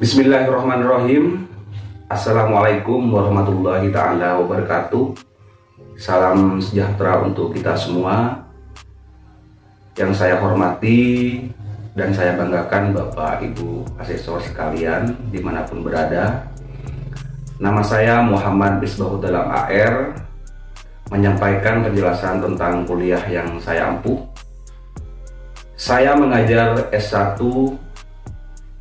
Bismillahirrahmanirrahim. Assalamualaikum warahmatullahi ta'ala wabarakatuh. Salam sejahtera untuk kita semua. Yang saya hormati dan saya banggakan Bapak Ibu asesor sekalian dimanapun berada. Nama saya Muhammad Misbahuddin AR, menyampaikan penjelasan tentang kuliah yang saya ampuh. Saya mengajar S1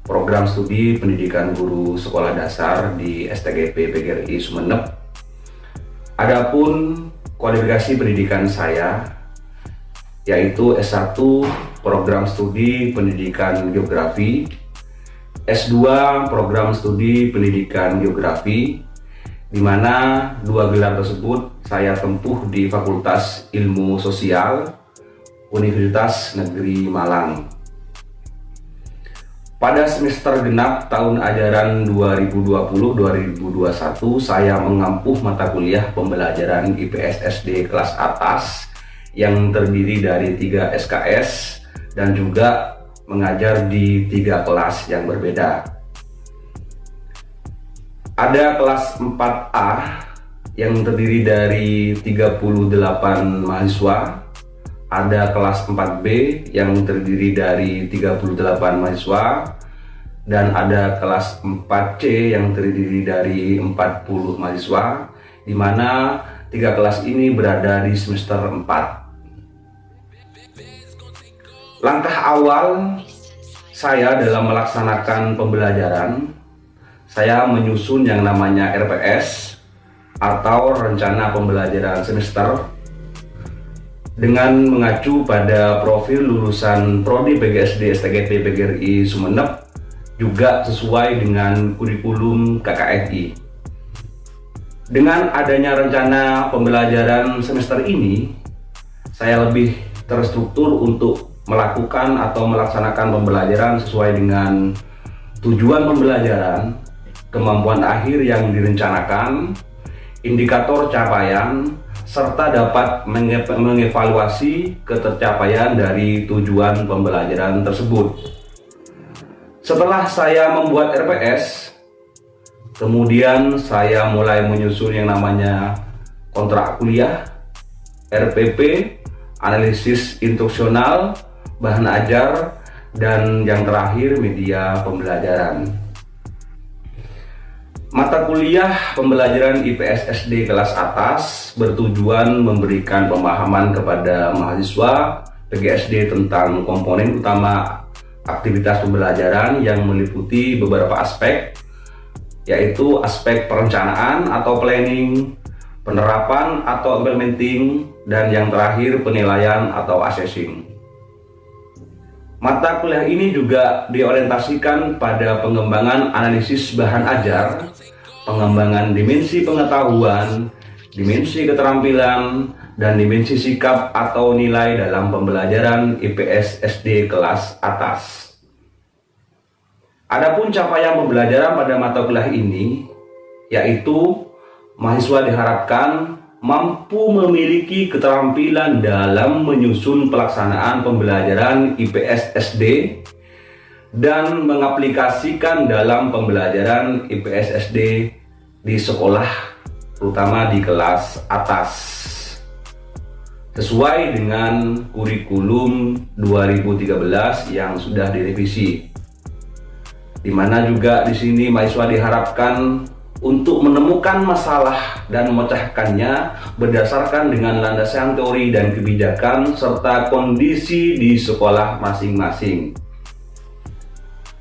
Program Studi Pendidikan Guru Sekolah Dasar di STGP PGRI Sumeneb. Adapun kualifikasi pendidikan saya yaitu S1 Program Studi Pendidikan Geografi, S2 Program Studi Pendidikan Geografi, di mana dua gelar tersebut saya tempuh di Fakultas Ilmu Sosial Universitas Negeri Malang. Pada semester genap tahun ajaran 2020-2021, saya mengampuh mata kuliah pembelajaran IPS SD kelas atas yang terdiri dari 3 SKS dan juga mengajar di 3 kelas yang berbeda. Ada kelas 4A yang terdiri dari 38 mahasiswa. Ada kelas 4B yang terdiri dari 38 mahasiswa, dan ada kelas 4C yang terdiri dari 40 mahasiswa, di mana 3 kelas ini berada di semester 4. Langkah awal saya dalam melaksanakan pembelajaran, saya menyusun yang namanya RPS atau Rencana Pembelajaran Semester, dengan mengacu pada profil lulusan Prodi PGSD STGP PGRI Sumeneb, juga sesuai dengan kurikulum KKNI. Dengan adanya rencana pembelajaran semester ini, saya lebih terstruktur untuk melakukan atau melaksanakan pembelajaran sesuai dengan tujuan pembelajaran, kemampuan akhir yang direncanakan, indikator capaian, serta dapat mengevaluasi ketercapaian dari tujuan pembelajaran tersebut. Setelah saya membuat RPS, kemudian saya mulai menyusun yang namanya kontrak kuliah, RPP, analisis instruksional, bahan ajar, dan yang terakhir media pembelajaran. Mata kuliah pembelajaran IPS SD kelas atas bertujuan memberikan pemahaman kepada mahasiswa PGSD tentang komponen utama aktivitas pembelajaran yang meliputi beberapa aspek, yaitu aspek perencanaan atau planning, penerapan atau implementing, dan yang terakhir penilaian atau assessing. Mata kuliah ini juga diorientasikan pada pengembangan analisis bahan ajar, pengembangan dimensi pengetahuan, dimensi keterampilan, dan dimensi sikap atau nilai dalam pembelajaran IPS SD kelas atas. Adapun capaian pembelajaran pada mata kuliah ini, yaitu mahasiswa diharapkan mampu memiliki keterampilan dalam menyusun pelaksanaan pembelajaran IPS SD dan mengaplikasikan dalam pembelajaran IPS SD di sekolah, terutama di kelas atas, sesuai dengan kurikulum 2013 yang sudah direvisi. Di mana juga di sini mahasiswa diharapkan untuk menemukan masalah dan memecahkannya berdasarkan dengan landasan teori dan kebijakan serta kondisi di sekolah masing-masing.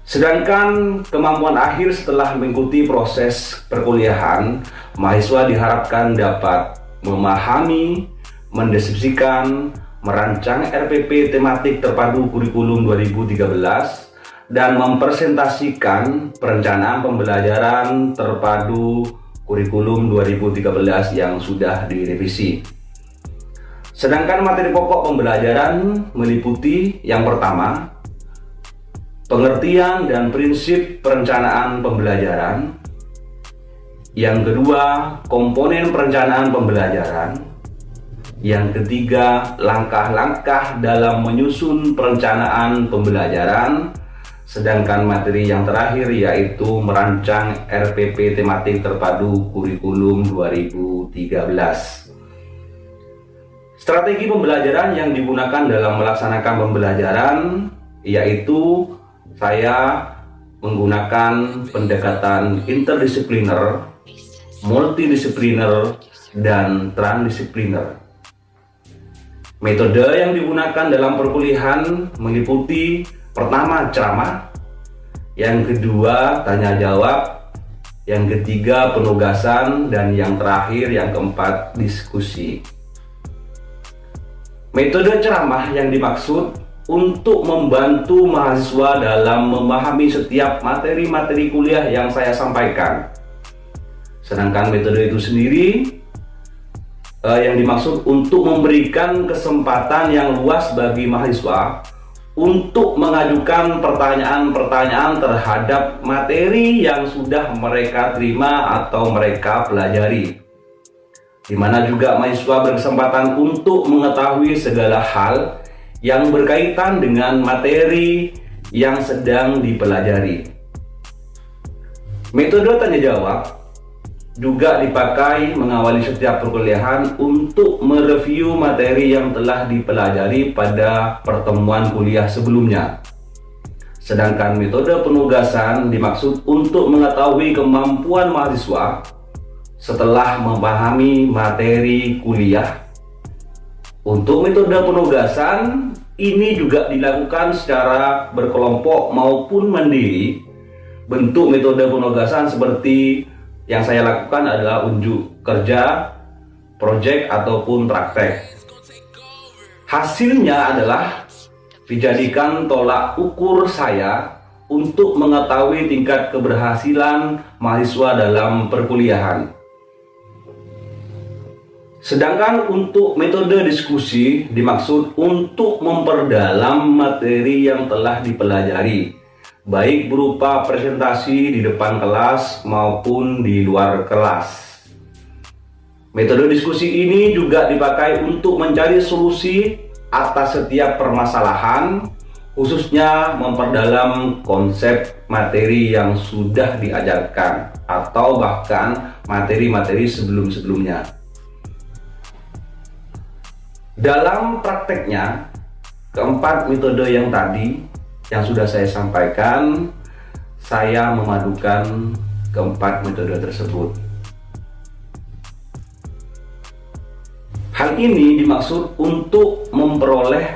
Sedangkan kemampuan akhir setelah mengikuti proses perkuliahan, mahasiswa diharapkan dapat memahami, mendeskripsikan, merancang RPP tematik terpadu kurikulum 2013, dan mempresentasikan perencanaan pembelajaran terpadu kurikulum 2013 yang sudah direvisi. Sedangkan materi pokok pembelajaran meliputi yang pertama, pengertian dan prinsip perencanaan pembelajaran. Yang kedua, komponen perencanaan pembelajaran. Yang ketiga, langkah-langkah dalam menyusun perencanaan pembelajaran. Sedangkan materi yang terakhir yaitu merancang RPP tematik terpadu kurikulum 2013. Strategi pembelajaran yang digunakan dalam melaksanakan pembelajaran yaitu saya menggunakan pendekatan interdisipliner, multidisipliner, dan transdisipliner. Metode yang digunakan dalam perkuliahan meliputi pertama ceramah, yang kedua tanya jawab, yang ketiga penugasan, dan yang terakhir yang keempat diskusi. Metode ceramah yang dimaksud untuk membantu mahasiswa dalam memahami setiap materi-materi kuliah yang saya sampaikan. Sedangkan metode itu sendiri yang dimaksud untuk memberikan kesempatan yang luas bagi mahasiswa untuk mengajukan pertanyaan-pertanyaan terhadap materi yang sudah mereka terima atau mereka pelajari, di mana juga mahasiswa berkesempatan untuk mengetahui segala hal yang berkaitan dengan materi yang sedang dipelajari. Metode tanya jawab juga dipakai mengawali setiap perkuliahan untuk mereview materi yang telah dipelajari pada pertemuan kuliah sebelumnya. Sedangkan metode penugasan dimaksud untuk mengetahui kemampuan mahasiswa setelah memahami materi kuliah. Untuk metode penugasan ini juga dilakukan secara berkelompok maupun mandiri. Bentuk metode penugasan seperti yang saya lakukan adalah unjuk kerja, proyek ataupun praktek. Hasilnya adalah dijadikan tolak ukur saya untuk mengetahui tingkat keberhasilan mahasiswa dalam perkuliahan. Sedangkan untuk metode diskusi dimaksud untuk memperdalam materi yang telah dipelajari, baik berupa presentasi di depan kelas maupun di luar kelas. Metode diskusi ini juga dipakai untuk mencari solusi atas setiap permasalahan, khususnya memperdalam konsep materi yang sudah diajarkan atau bahkan materi-materi sebelum-sebelumnya. Dalam prakteknya, keempat metode yang tadi yang sudah saya sampaikan, saya memadukan keempat metode tersebut. Hal ini dimaksud untuk memperoleh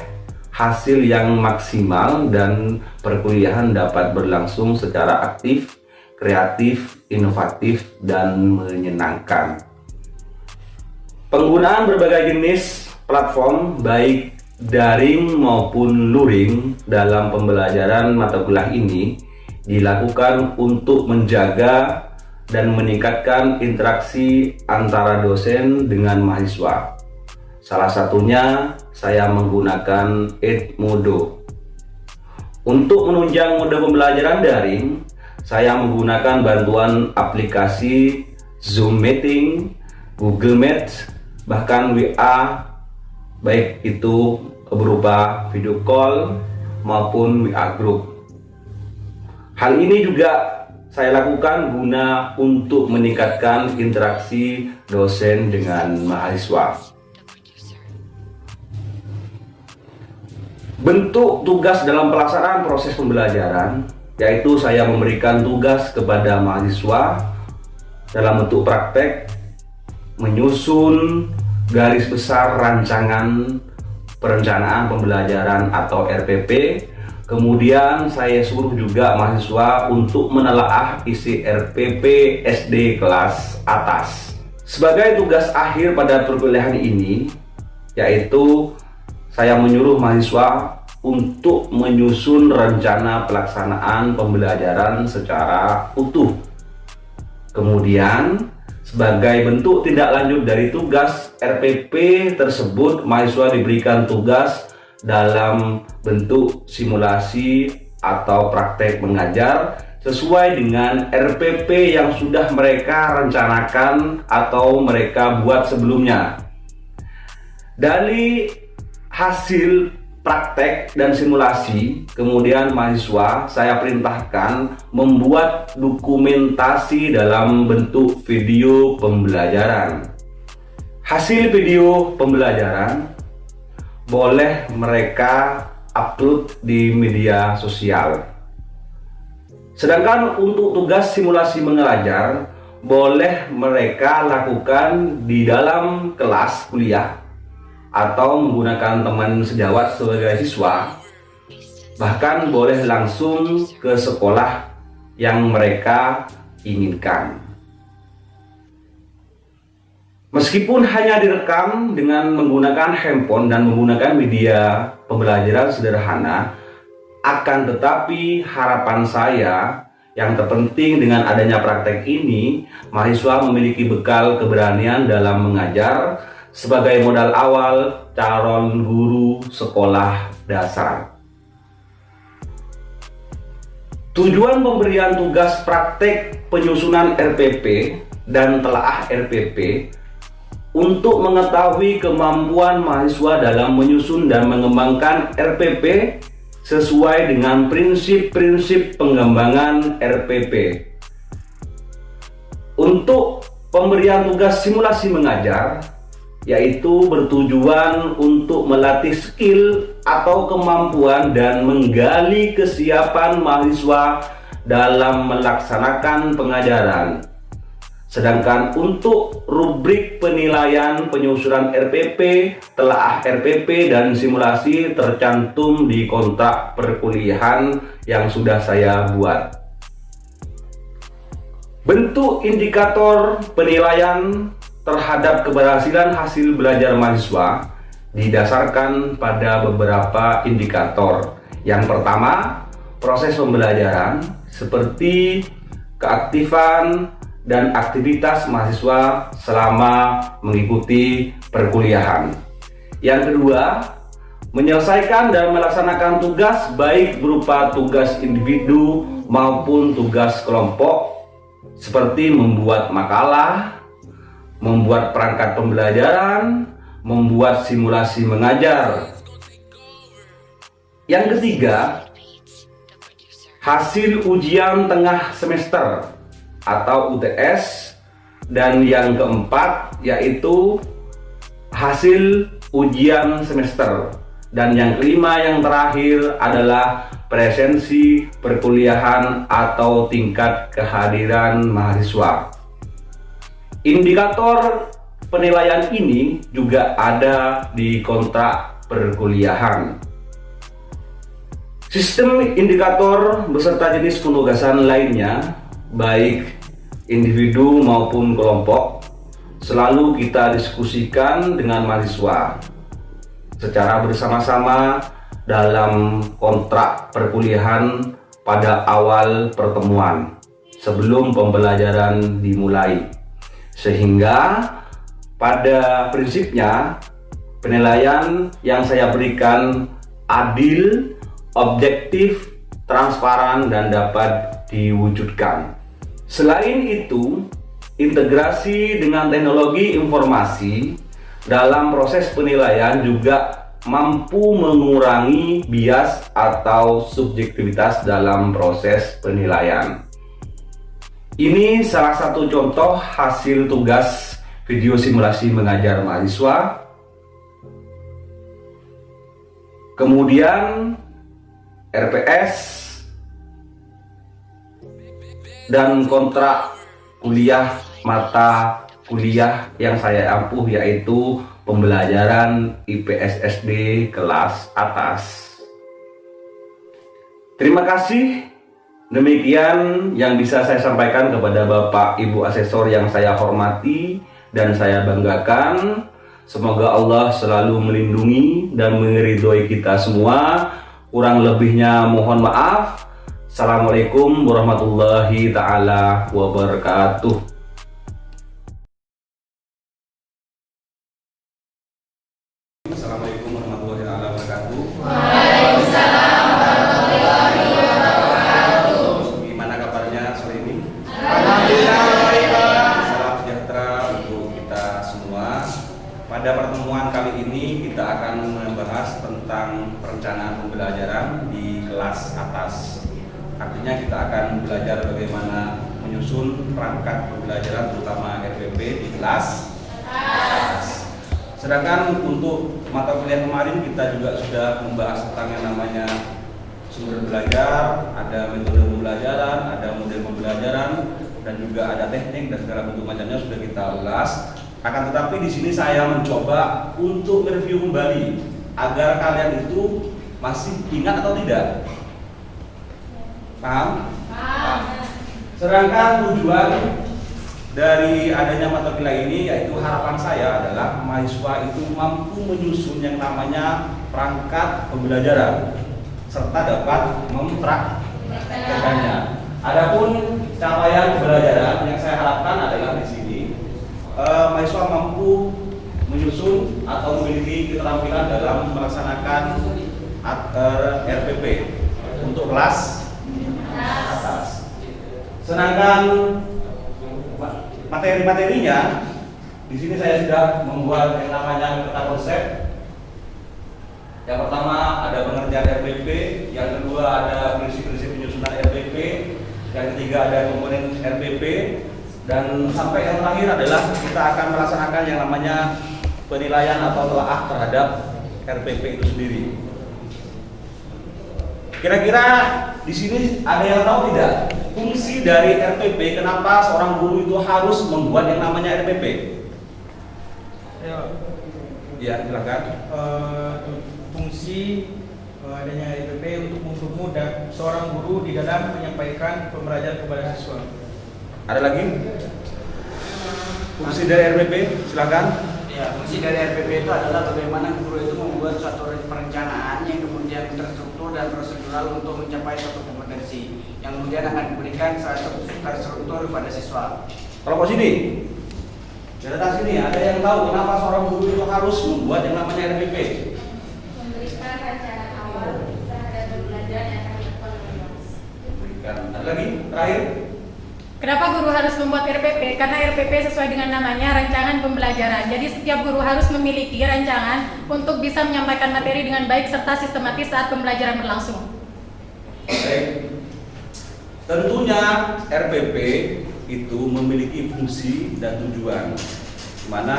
hasil yang maksimal dan perkuliahan dapat berlangsung secara aktif, kreatif, inovatif, dan menyenangkan. Penggunaan berbagai jenis platform baik daring maupun luring dalam pembelajaran mata kuliah ini dilakukan untuk menjaga dan meningkatkan interaksi antara dosen dengan mahasiswa. Salah satunya saya menggunakan Edmodo. Untuk menunjang mode pembelajaran daring, saya menggunakan bantuan aplikasi Zoom Meeting, Google Meet, bahkan WA, baik itu berupa video call maupun WA group. Hal ini juga saya lakukan guna untuk meningkatkan interaksi dosen dengan mahasiswa. Bentuk tugas dalam pelaksanaan proses pembelajaran yaitu saya memberikan tugas kepada mahasiswa dalam bentuk praktek, menyusun garis besar rancangan perencanaan pembelajaran atau RPP. Kemudian saya suruh juga mahasiswa untuk menelaah isi RPP SD kelas atas. Sebagai tugas akhir pada perkuliahan ini, yaitu saya menyuruh mahasiswa untuk menyusun rencana pelaksanaan pembelajaran secara utuh. Kemudian sebagai bentuk tindak lanjut dari tugas RPP tersebut, mahasiswa diberikan tugas dalam bentuk simulasi atau praktek mengajar sesuai dengan RPP yang sudah mereka rencanakan atau mereka buat sebelumnya. Dari hasil praktek dan simulasi, kemudian mahasiswa saya perintahkan membuat dokumentasi dalam bentuk video pembelajaran. Hasil video pembelajaran boleh mereka upload di media sosial. Sedangkan untuk tugas simulasi mengajar boleh mereka lakukan di dalam kelas kuliah atau menggunakan teman sejawat sebagai siswa, bahkan boleh langsung ke sekolah yang mereka inginkan. Meskipun hanya direkam dengan menggunakan handphone dan menggunakan media pembelajaran sederhana, akan tetapi harapan saya yang terpenting dengan adanya praktek ini, mahasiswa memiliki bekal keberanian dalam mengajar sebagai modal awal calon guru sekolah dasar. Tujuan pemberian tugas praktek penyusunan RPP dan telaah RPP untuk mengetahui kemampuan mahasiswa dalam menyusun dan mengembangkan RPP sesuai dengan prinsip-prinsip pengembangan RPP. Untuk pemberian tugas simulasi mengajar, yaitu bertujuan untuk melatih skill atau kemampuan dan menggali kesiapan mahasiswa dalam melaksanakan pengajaran. Sedangkan untuk rubrik penilaian penyusunan RPP, telaah RPP dan simulasi tercantum di kontrak perkuliahan yang sudah saya buat. Bentuk indikator penilaian terhadap keberhasilan hasil belajar mahasiswa didasarkan pada beberapa indikator. Yang pertama, proses pembelajaran seperti keaktifan dan aktivitas mahasiswa selama mengikuti perkuliahan. Yang kedua, menyelesaikan dan melaksanakan tugas baik berupa tugas individu maupun tugas kelompok seperti membuat makalah, membuat perangkat pembelajaran, membuat simulasi mengajar. Yang ketiga, hasil ujian tengah semester atau UTS. Dan yang keempat yaitu hasil ujian semester. Dan yang kelima yang terakhir adalah presensi perkuliahan atau tingkat kehadiran mahasiswa. Indikator penilaian ini juga ada di kontrak perkuliahan. Sistem indikator beserta jenis penugasan lainnya, baik individu maupun kelompok, selalu kita diskusikan dengan mahasiswa secara bersama-sama dalam kontrak perkuliahan pada awal pertemuan sebelum pembelajaran dimulai. Sehingga pada prinsipnya penilaian yang saya berikan adil, objektif, transparan, dan dapat diwujudkan. Selain itu, integrasi dengan teknologi informasi dalam proses penilaian juga mampu mengurangi bias atau subjektivitas dalam proses penilaian. Ini salah satu contoh hasil tugas video simulasi mengajar mahasiswa. Kemudian RPS dan kontrak kuliah mata kuliah yang saya ampuh, yaitu pembelajaran IPS SD kelas atas. Terima kasih. Demikian yang bisa saya sampaikan kepada Bapak Ibu Asesor yang saya hormati dan saya banggakan. Semoga Allah selalu melindungi dan meridhoi kita semua. Kurang lebihnya mohon maaf. Assalamualaikum warahmatullahi taala wabarakatuh. Assalamualaikum warahmatullahi taala wabarakatuh. Waalaikumsalam warahmatullahi wabarakatuh. Gimana kabarnya sore ini? Alhamdulillah baik. Salam sejahtera untuk kita semua. Pada pertemuan kali ini kita akan membahas tentang perencanaan pembelajaran di kelas atas. Artinya kita akan belajar bagaimana menyusun perangkat pembelajaran terutama RPP di kelas atas. Sedangkan untuk mata kuliah kemarin kita juga sudah membahas tentang yang namanya sumber belajar, ada metode pembelajaran, ada model pembelajaran, dan juga ada teknik dan segala bentuk macamnya sudah kita ulas. Akan tetapi di sini saya mencoba untuk mereview kembali agar kalian itu masih ingat atau tidak. Paham? Paham. Sedangkan tujuan dari adanya mata kuliah ini yaitu harapan saya adalah mahasiswa itu mampu menyusun yang namanya perangkat pembelajaran serta dapat mempraktekkannya. Adapun capaian pembelajaran yang saya harapkan adalah di sini mahasiswa mampu menyusun atau memiliki keterampilan dalam melaksanakan RPP untuk kelas atas. Sedangkan materi-materinya di sini saya sudah membuat yang namanya peta konsep. Yang pertama ada pengertian RPP, yang kedua ada prinsip-prinsip penyusunan RPP, yang ketiga ada komponen RPP, dan sampai yang terakhir adalah kita akan melaksanakan yang namanya penilaian atau telaah terhadap RPP itu sendiri. Kira-kira di sini ada yang tahu tidak fungsi dari RPP? Kenapa seorang guru itu harus membuat yang namanya RPP? Ya, silakan. Fungsi adanya RPP untuk mempermudah seorang guru di dalam menyampaikan pembelajaran kepada siswa. Ada lagi? Fungsi dari RPP, silakan. Ya, fungsi dari RPP itu adalah bagaimana guru itu membuat suatu perencanaan yang kemudian terstruktur dan prosedural untuk mencapai suatu kompetensi yang kemudian akan diberikan suatu terstruktur pada siswa. Kalau ke sini, datang sini, ada yang tahu kenapa seorang guru itu harus membuat yang namanya RPP? Memberikan rancangan awal terhadap pembelajaran yang akan dilakukan oleh kelas. Berikan. Ada lagi? Terakhir. Kenapa guru harus membuat RPP? Karena RPP sesuai dengan namanya rancangan pembelajaran. Jadi setiap guru harus memiliki rancangan untuk bisa menyampaikan materi dengan baik serta sistematis saat pembelajaran berlangsung. Baik. Tentunya RPP itu memiliki fungsi dan tujuan. Dimana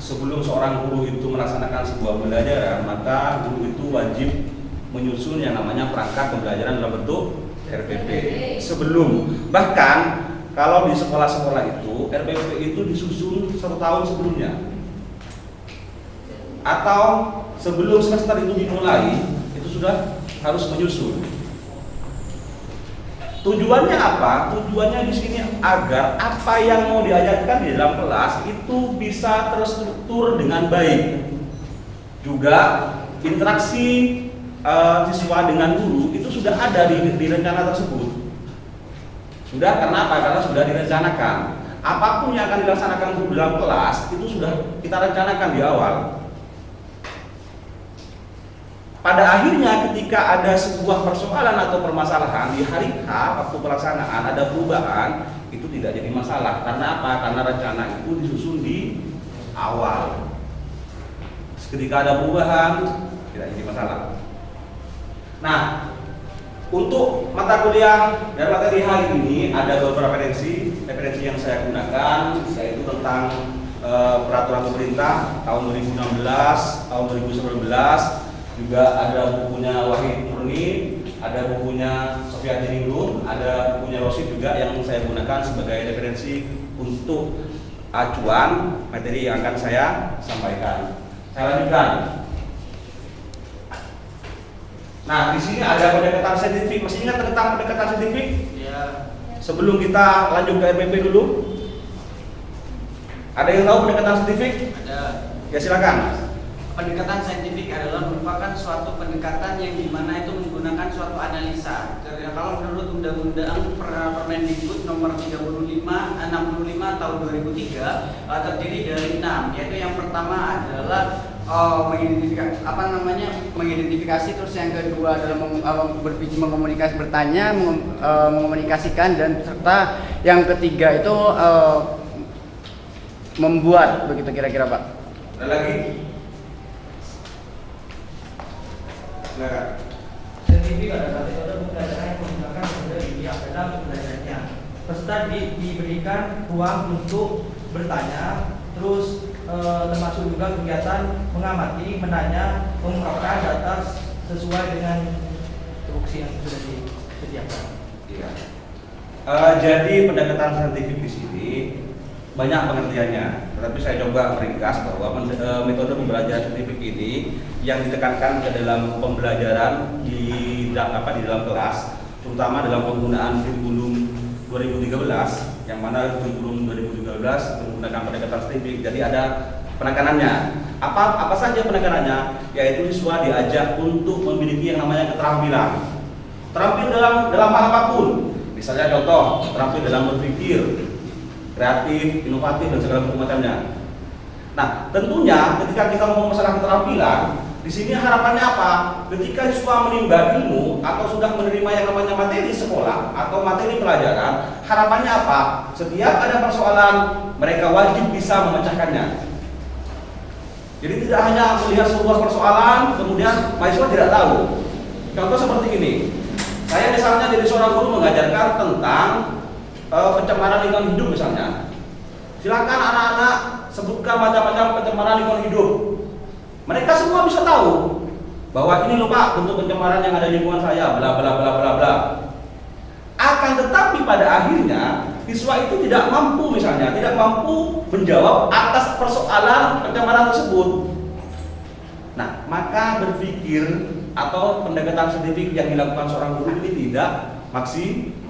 sebelum seorang guru itu melaksanakan sebuah pembelajaran, maka guru itu wajib menyusun yang namanya perangkat pembelajaran dalam bentuk RPP. Sebelum, bahkan kalau di sekolah-sekolah itu RPP itu disusun 1 tahun sebelumnya, atau sebelum semester itu dimulai itu sudah harus menyusun. Tujuannya apa? Tujuannya di sini agar apa yang mau diajarkan di dalam kelas itu bisa terstruktur dengan baik. Juga interaksi siswa dengan guru itu sudah ada di rencana tersebut. Sudah, karena apa? Karena sudah direncanakan. Apapun yang akan dilaksanakan guru dalam kelas itu sudah kita rencanakan di awal. Pada akhirnya ketika ada sebuah persoalan atau permasalahan di hari H waktu pelaksanaan ada perubahan, itu tidak jadi masalah. Karena apa? Karena rencana itu disusun di awal. Ketika ada perubahan tidak jadi masalah. Nah, untuk mata kuliah dan materi hari ini ada beberapa referensi yang saya gunakan, yaitu tentang peraturan pemerintah tahun 2016, tahun 2019, juga ada bukunya Wahid Murni, ada bukunya Sofia Diningrum, ada bukunya Rosid juga yang saya gunakan sebagai referensi untuk acuan materi yang akan saya sampaikan. Saya lanjutkan. Nah, di sini ada pendekatan saintifik. Masih ingat tentang pendekatan saintifik? Ya. Sebelum kita lanjut ke RPP dulu, ada yang tahu pendekatan saintifik? Ada. Ya, silakan. Pendekatan saintifik adalah merupakan suatu pendekatan yang dimana itu menggunakan suatu analisa. Kalau menurut Undang-Undang Permendikbud Nomor 65 tahun 2003 terdiri dari 6, yaitu yang pertama adalah mengidentifikasi, terus yang kedua adalah mengomunikasikan, dan serta yang ketiga itu membuat, begitu kira-kira Pak. Ada lagi? Silakan. Saintifik adalah metode pembelajaran yang menggunakan metode ilmiah dalam pembelajarannya. Peserta diberikan ruang untuk bertanya, terus termasuk juga kegiatan mengamati, menanya, mengungkapkan data sesuai dengan tupoksi yang sudah disediakan. Iya. Jadi pendekatan saintifik di sini banyak pengertiannya, tetapi saya coba meringkas bahwa metode pembelajaran saintifik ini yang ditekankan ke dalam pembelajaran di dalam kelas, terutama dalam penggunaan kurikulum 2013, yang mana kurikulum 2013 menggunakan pendekatan saintifik. Jadi ada penekanannya. Apa saja penekanannya? Yaitu siswa diajak untuk memiliki yang namanya keterampilan. Terampil dalam hal apapun. Misalnya contoh, terampil dalam berpikir, kreatif, inovatif, dan segala macamnya. Nah, tentunya ketika kita ngomong masalah keterampilan, di sini harapannya apa? Ketika siswa menimba ilmu atau sudah menerima yang namanya materi sekolah atau materi pelajaran, harapannya apa? Setiap ada persoalan, mereka wajib bisa memecahkannya. Jadi tidak hanya melihat sebuah persoalan, kemudian mahasiswa tidak tahu. Contoh seperti ini. Saya misalnya jadi seorang guru mengajarkan tentang pencemaran lingkungan hidup misalnya. Silakan anak-anak sebutkan macam-macam pencemaran lingkungan hidup. Mereka semua bisa tahu bahwa ini loh Pak bentuk pencemaran yang ada di lingkungan saya, bla bla bla bla bla. Akan tetapi pada akhirnya siswa itu tidak mampu misalnya, tidak mampu menjawab atas persoalan pencemaran tersebut. Nah, maka berpikir atau pendekatan saintifik yang dilakukan seorang guru ini tidak maksimal.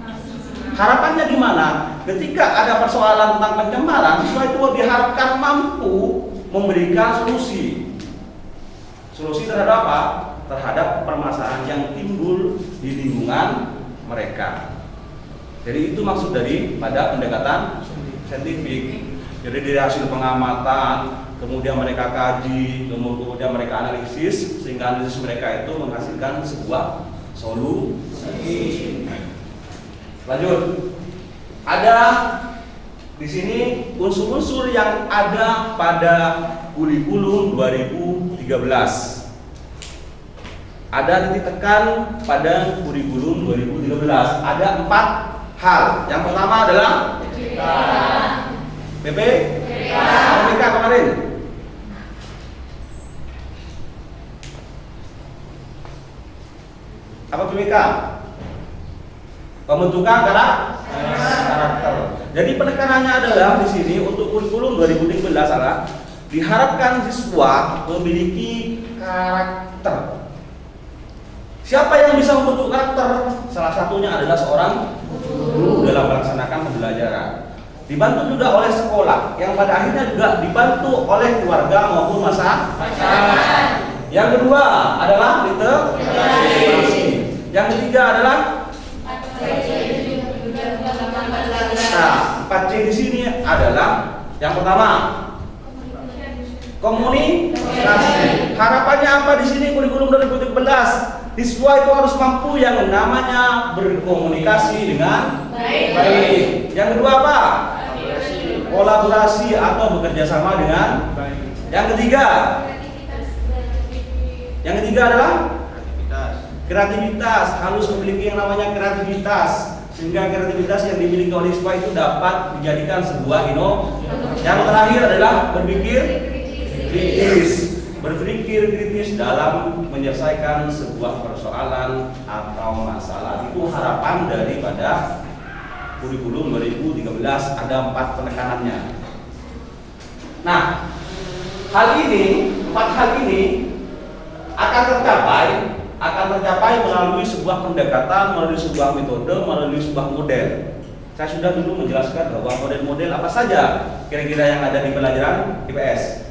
Harapannya gimana? Ketika ada persoalan tentang pencemaran, siswa itu diharapkan mampu memberikan solusi. Solusi terhadap apa? Terhadap permasalahan yang timbul di lingkungan mereka. Jadi itu maksud dari pada pendekatan saintifik. Jadi dari hasil pengamatan, kemudian mereka kaji, kemudian mereka analisis, sehingga analisis mereka itu menghasilkan sebuah solusi. Lanjut. Ada di sini unsur-unsur yang ada pada kurikulum 2013. Ada titik tekan pada kurikulum 2013. Ada 4 hal. Yang pertama adalah PP? PPK kemarin. Apa PPK? Pembentukan karakter. Jadi penekanannya adalah di sini untuk kurikulum 2013 adalah diharapkan siswa memiliki karakter. Siapa yang bisa membentuk karakter? Salah satunya adalah seorang guru dalam melaksanakan pembelajaran. Dibantu juga oleh sekolah, yang pada akhirnya juga dibantu oleh keluarga maupun masyarakat. Yang kedua adalah literasi. Yang ketiga adalah 4C di sini adalah yang pertama komunikasi. Harapannya apa di sini kurikulum 2013? Siswa itu harus mampu yang namanya berkomunikasi dengan baik. Yang kedua apa? Kolaborasi atau bekerja sama dengan baik. Yang ketiga adalah kreativitas. Harus memiliki yang namanya kreativitas, sehingga kreativitas yang dimiliki oleh siswa itu dapat dijadikan sebuah inovasi. Yang terakhir adalah berpikir kritis dalam menyelesaikan sebuah persoalan atau masalah. Itu harapan daripada kurikulum 2013. Ada 4 penekanannya. Nah, 4 hal ini akan tercapai melalui sebuah pendekatan, melalui sebuah metode, melalui sebuah model. Saya sudah dulu menjelaskan bahwa model-model apa saja kira-kira yang ada di pelajaran IPS.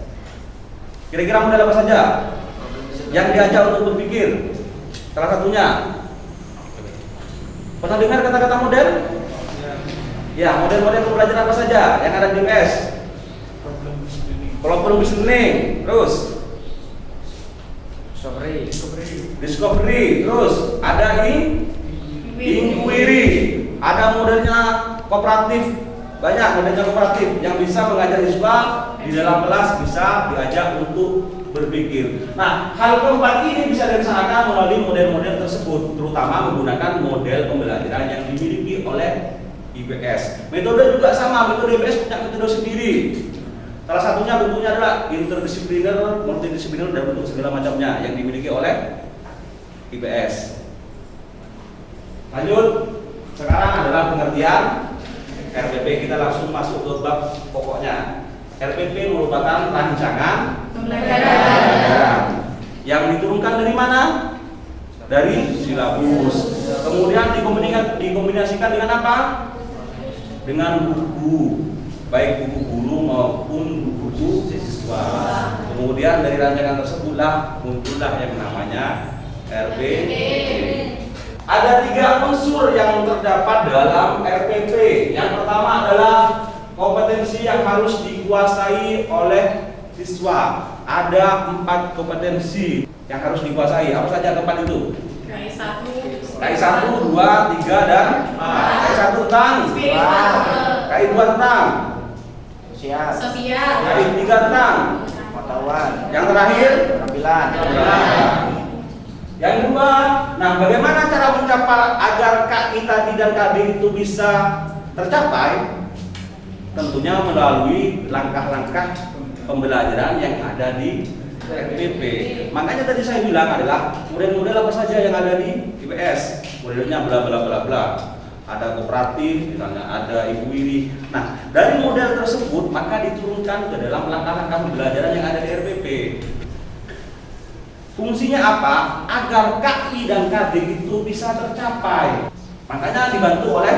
Kira-kira model apa saja yang diajak untuk berpikir? Salah satunya, pernah dengar kata-kata model? Ya, model-model pembelajaran apa saja yang ada di IPS? Problem listening, terus discovery, terus ada inquiry, ada modelnya kooperatif, banyak modelnya kooperatif yang bisa mengajak siswa di dalam kelas bisa diajak untuk berpikir. Nah, hal keempat ini bisa dilaksanakan melalui model-model tersebut, terutama menggunakan model pembelajaran yang dimiliki oleh IPS. Metode juga sama, metode IPS punya metode sendiri. Salah satunya bentuknya adalah interdisipliner, multidisipliner, dan bentuk segala macamnya yang dimiliki oleh IPS. Lanjut, sekarang adalah pengertian RPP. Kita langsung masuk ke bab pokoknya. RPP merupakan rancangan pembelajaran yang diturunkan dari mana? Dari silabus. Kemudian dikombinasikan dengan apa? Dengan buku, baik buku guru maupun buku siswa. Kemudian dari rancangan tersebutlah muncullah yang namanya RPP. Ada 3 unsur yang terdapat dalam RPP. Yang pertama adalah kompetensi yang harus dikuasai oleh siswa. Ada 4 kompetensi yang harus dikuasai. Apa saja tempat itu? KI1, 2, 3, dan 4. KI1 tentang KI2 tentang sosial, KI3 tentang pengetahuan, yang terakhir penampilan. Yang kedua, nah bagaimana cara mencapai agar KI tadi dan KD itu bisa tercapai? Tentunya melalui langkah-langkah pembelajaran yang ada di RPP. Makanya tadi saya bilang adalah model-model apa saja yang ada di IPS. Modelnya bla bla bla bla. Ada kooperatif, misalnya ada ibu wiri. Nah, dari model tersebut maka diturunkan ke dalam langkah-langkah pembelajaran yang ada di RPP. Fungsinya apa? Agar KI dan KD itu bisa tercapai. Makanya dibantu oleh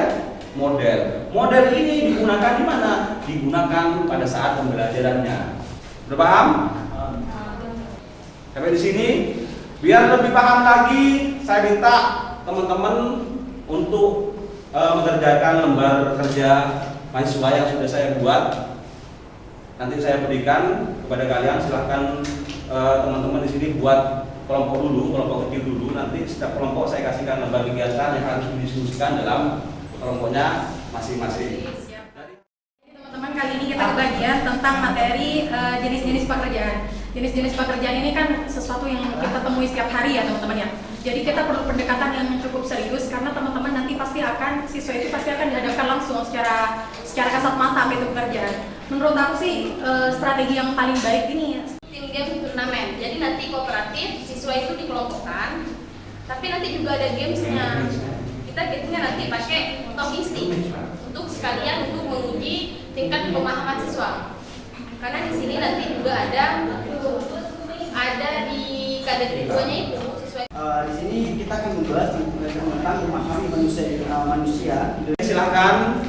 model. Model ini digunakan di mana? Digunakan pada saat pembelajarannya. Sudah paham? Sampai di sini. Biar lebih paham lagi, saya minta teman-teman untuk mengerjakan lembar kerja mahasiswa yang sudah saya buat. Nanti saya berikan kepada kalian. Silahkan teman-teman di sini buat kelompok dulu, kelompok kecil dulu. Nanti setiap kelompok saya kasihkan lembar kegiatan yang harus didiskusikan dalam kelompoknya masing-masing. Teman-teman, kali ini kita kebagian tentang materi jenis-jenis pekerjaan. Jenis-jenis pekerjaan ini kan sesuatu yang kita temui setiap hari ya teman-teman ya. Jadi kita perlu pendekatan yang cukup serius karena teman-teman nanti siswa itu pasti akan dihadapkan langsung secara kasat mata itu pekerjaan. Menurut aku sih strategi yang paling baik ini Tim game turnamen. Jadi nanti kooperatif siswa itu dikelompokkan, tapi nanti juga ada gamesnya. Kita gamesnya nanti pakai talking stick untuk sekalian untuk menguji tingkat pemahaman siswa. Karena di sini nanti juga ada di kategorinya itu siswa. Di sini kita akan membahas tentang memahami manusia. Silakan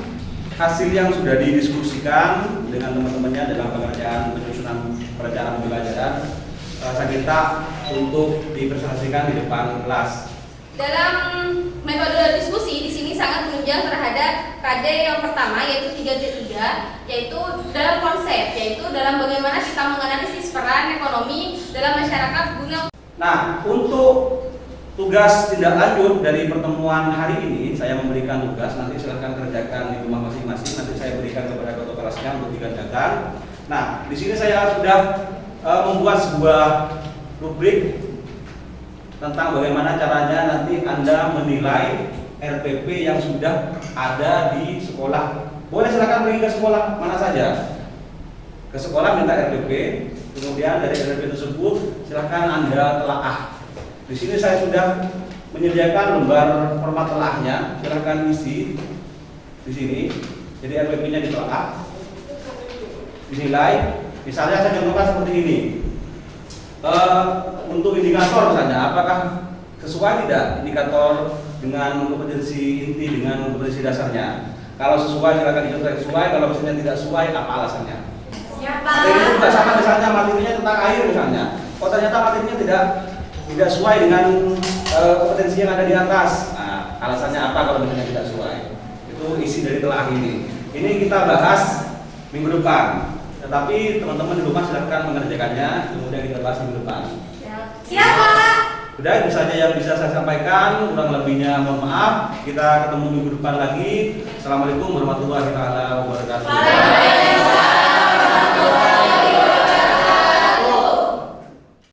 hasil yang sudah didiskusikan dengan teman-temannya dalam pengerjaan penyusunan perencanaan pembelajaran saya minta untuk dipresentasikan di depan kelas. Dalam metode diskusi di sini sangat menunjang terhadap KD yang pertama yaitu 3D3, yaitu dalam konsep, yaitu dalam bagaimana kita menganalisis peran ekonomi dalam masyarakat guna. Nah, untuk tugas tindak lanjut dari pertemuan hari ini saya memberikan tugas, nanti silahkan kerjakan di rumah masing-masing, nanti saya berikan kepada ketua kelasnya untuk dikerjakan. Nah, di sini saya sudah membuat sebuah rubrik tentang bagaimana caranya nanti Anda menilai RPP yang sudah ada di sekolah. Boleh silakan pergi ke sekolah mana saja. Ke sekolah minta RPP, kemudian dari RPP tersebut silakan Anda telaah. Di sini saya sudah menyediakan lembar format telahnya, silakan isi di sini. Jadi RPP-nya ditelaah, dinilai. Misalnya saya contohkan seperti ini. Untuk indikator misalnya, apakah sesuai tidak indikator dengan kompetensi inti dengan kompetensi dasarnya? Kalau sesuai silakan dicontoh sesuai, kalau misalnya tidak sesuai apa alasannya? Materinya juga sama, misalnya materinya tentang air misalnya. Oh ternyata materinya tidak sesuai dengan kompetensi yang ada di atas. Nah, alasannya apa kalau misalnya tidak sesuai? Itu isi dari telah ini. Ini kita bahas minggu depan. Tetapi teman-teman di rumah silahkan mengerjakannya, kemudian kita bahas minggu depan. Siap, Pak. Sudah, itu saja yang bisa saya sampaikan. Kurang lebihnya mohon maaf. Kita ketemu minggu depan lagi. Assalamualaikum warahmatullahi wabarakatuh.